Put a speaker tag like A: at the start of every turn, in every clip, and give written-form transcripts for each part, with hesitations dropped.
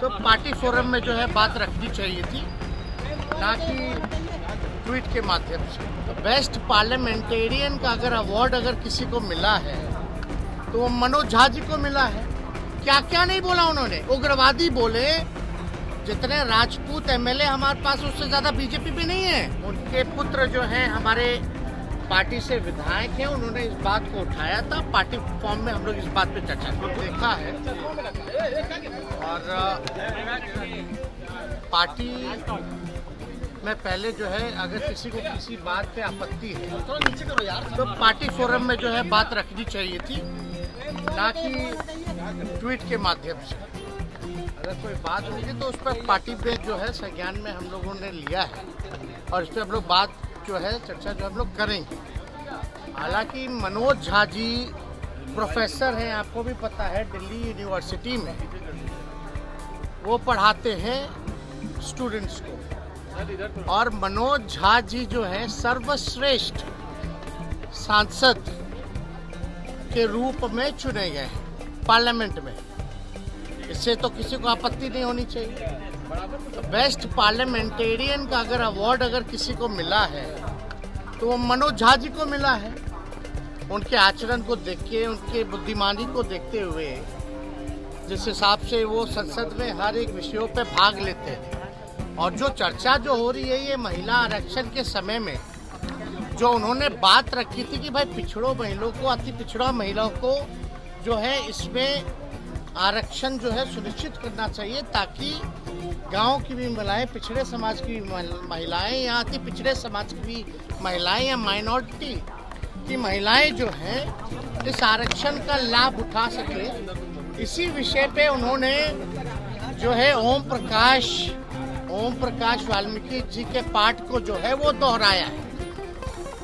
A: तो party forum में जो है बात रखनी चाहिए थी, ना कि ट्वीट के माध्यम से। तो बेस्ट पार्लियामेंटेरियन का अगर अवार्ड अगर किसी को मिला है तो वो मनोज झा जी को मिला है। क्या क्या नहीं बोला उन्होंने, उग्रवादी बोले, जितने राजपूत एमएलए हमारे पास उससे ज्यादा बीजेपी भी नहीं है। उनके पुत्र जो हैं हमारे पार्टी से विधायक हैं, उन्होंने इस बात को उठाया था। पार्टी फॉर्म में हम लोग इस बात पे चर्चा देखा है और पार्टी में पहले जो है अगर किसी को किसी बात पे आपत्ति है तो पार्टी फोरम में जो है बात रखनी चाहिए थी, ना कि ट्वीट के माध्यम से। अगर कोई बात होगी तो उस पर पार्टी पे जो है संज्ञान में हम लोगों ने लिया है और इस पर हम लोग बात जो है चर्चा जो हम लोग करेंगे। हालांकि मनोज झा जी प्रोफेसर हैं, आपको भी पता है, दिल्ली यूनिवर्सिटी में वो पढ़ाते हैं स्टूडेंट्स को। और मनोज झा जी जो है सर्वश्रेष्ठ सांसद के रूप में चुने गए हैं पार्लियामेंट में। इससे तो किसी को आपत्ति नहीं होनी चाहिए। तो बेस्ट पार्लियामेंटेरियन का अगर अवार्ड अगर किसी को मिला है तो वो मनोज झा जी को मिला है। उनके आचरण को देख के, उनके बुद्धिमानी को देखते हुए, जिस हिसाब से वो संसद में हर एक विषयों पे भाग लेते हैं। और जो चर्चा जो हो रही है ये महिला आरक्षण के समय में जो उन्होंने बात रखी थी कि भाई पिछड़ों महिलाओं को, अति पिछड़ा महिलाओं को जो है इसमें आरक्षण जो है सुनिश्चित करना चाहिए, ताकि गांव की भी महिलाएं, पिछड़े समाज की महिलाएं या अति पिछड़े समाज की भी महिलाएं या माइनॉरिटी की महिलाएं जो हैं इस आरक्षण का लाभ उठा सके। इसी विषय पे उन्होंने जो है ओम प्रकाश वाल्मीकि जी के पाठ को जो है वो दोहराया है।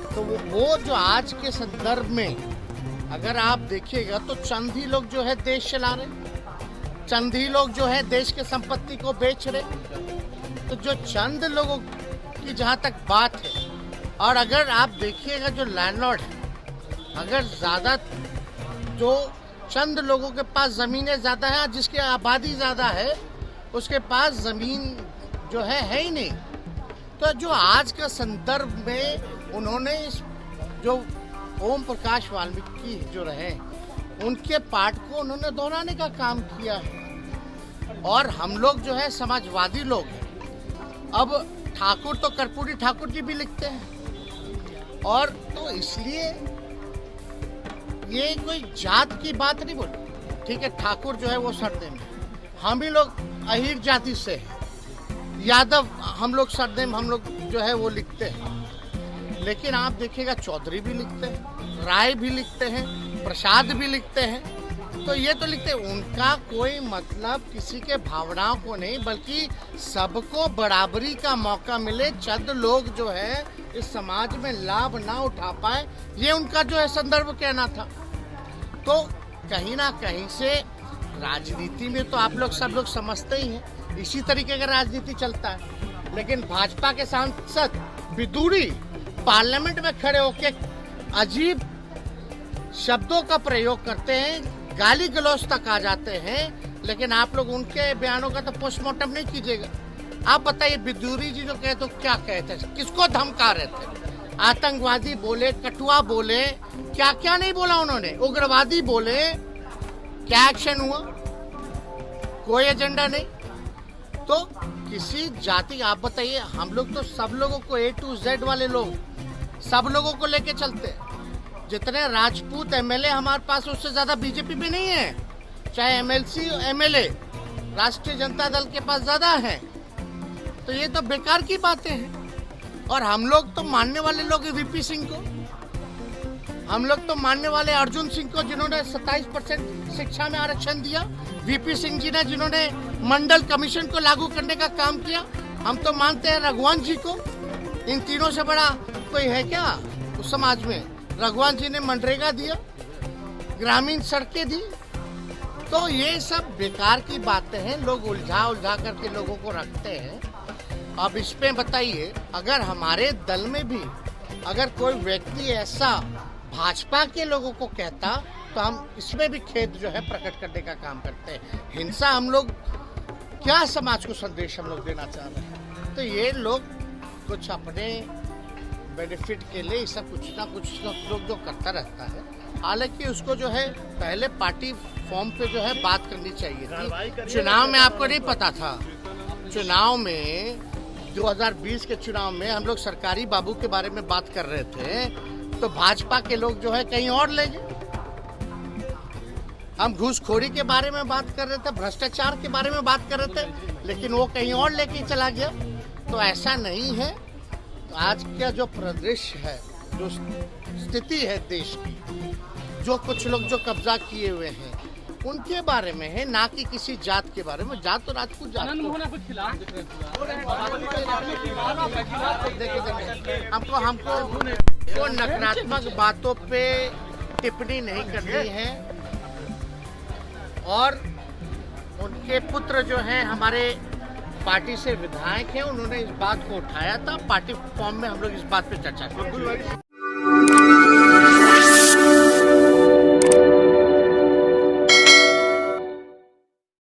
A: तो वो जो आज के संदर्भ में अगर आप देखिएगा तो चंद ही लोग जो है देश चला रहे, चंद ही लोग जो है देश के संपत्ति को बेच रहे। तो जो चंद लोगों की जहाँ तक बात है, और अगर आप देखिएगा जो लैंडलॉर्ड है, अगर ज़्यादा जो चंद लोगों के पास ज़मीनें ज़्यादा है, जिसकी आबादी ज़्यादा है उसके पास ज़मीन जो है ही नहीं। तो जो आज का संदर्भ में उन्होंने इस जो ओम प्रकाश वाल्मीकि जो रहे उनके पाठ को उन्होंने दोहराने का काम किया है। और हम लोग जो है समाजवादी लोग हैं। अब ठाकुर तो कर्पूरी ठाकुर जी भी लिखते हैं, और तो इसलिए ये कोई जात की बात नहीं बोली। ठीक है, ठाकुर जो है वो सरनेम है, हम ही लोग अहीर जाति से हैं, यादव हम लोग सरनेम हम लोग जो है वो लिखते हैं। लेकिन आप देखिएगा चौधरी भी लिखते हैं, राय भी लिखते हैं, प्रसाद भी लिखते हैं। तो ये तो लिखते हैं, उनका कोई मतलब किसी के भावनाओं को नहीं, बल्कि सबको बराबरी का मौका मिले, चंद लोग जो है इस समाज में लाभ ना उठा पाए, ये उनका जो है संदर्भ कहना था। तो कहीं ना कहीं से राजनीति में तो आप लोग सब लोग समझते ही हैं, इसी तरीके का राजनीति चलता है। लेकिन भाजपा के सांसद विदुरी पार्लियामेंट में खड़े होकर अजीब शब्दों का प्रयोग करते हैं, गाली गलौज तक आ जाते हैं। लेकिन आप लोग उनके बयानों का तो पोस्टमार्टम नहीं कीजिएगा। आप बताइए, विदुरी जी जो कहे तो क्या कहते थे, किसको धमका रहे थे? आतंकवादी बोले, कटुआ बोले, क्या क्या नहीं बोला उन्होंने, उग्रवादी बोले। क्या एक्शन हुआ? कोई एजेंडा नहीं। तो किसी जाति, आप बताइए, हम लोग तो सब लोगों को A to Z वाले लोग सब लोगों को लेके चलते हैं। जितने राजपूत एमएलए हमारे पास उससे ज्यादा बीजेपी भी नहीं है, चाहे एमएलसी एमएलए राष्ट्रीय जनता दल के पास ज्यादा है। तो ये तो बेकार की बातें हैं। और हम लोग तो मानने वाले लोग वीपी सिंह को, हम लोग तो मानने वाले अर्जुन सिंह को, जिन्होंने 27% शिक्षा में आरक्षण दिया, वीपी सिंह जी ने जिन्होंने मंडल कमीशन को लागू करने का काम किया। हम तो मानते हैं रघुवंश जी को। इन तीनों से बड़ा कोई है क्या उस समाज में? रघुवंश जी ने मनरेगा दिया, ग्रामीण सड़कें दी। तो ये सब बेकार की बातें हैं, लोग उलझा करके लोगों को रखते हैं। अब इस पे बताइए, अगर हमारे दल में भी अगर कोई व्यक्ति ऐसा भाजपा के लोगों को कहता तो हम इसमें भी खेद जो है प्रकट करने का काम करते हैं। हिंसा हम लोग क्या समाज को संदेश हम लोग देना चाह रहे हैं? तो ये लोग कुछ अपने बेनिफिट के लिए सब कुछ ना कुछ लोग जो करता रहता है। हालांकि उसको जो है पहले पार्टी फॉर्म पे जो है बात करनी चाहिए थी। चुनाव में आपको नहीं पता था, चुनाव में 2020 के चुनाव में हम लोग सरकारी बाबू के बारे में बात कर रहे थे तो भाजपा के लोग जो है कहीं और ले गए। हम घूसखोरी के बारे में बात कर रहे थे, भ्रष्टाचार के बारे में बात कर रहे थे, लेकिन वो कहीं और लेके चला गया। तो ऐसा नहीं है। तो आज का जो परिदृश्य है, जो स्थिति है देश की, जो कुछ लोग जो कब्जा किए हुए हैं उनके बारे में है, ना कि किसी जात के बारे में। जात तो राजपूत जात हमको नकारात्मक बातों पे टिप्पणी नहीं करनी है। और उनके पुत्र जो हैं हमारे पार्टी से विधायक हैं, उन्होंने इस बात को उठाया था। पार्टी फॉर्म में हम लोग इस बात पे चर्चा की।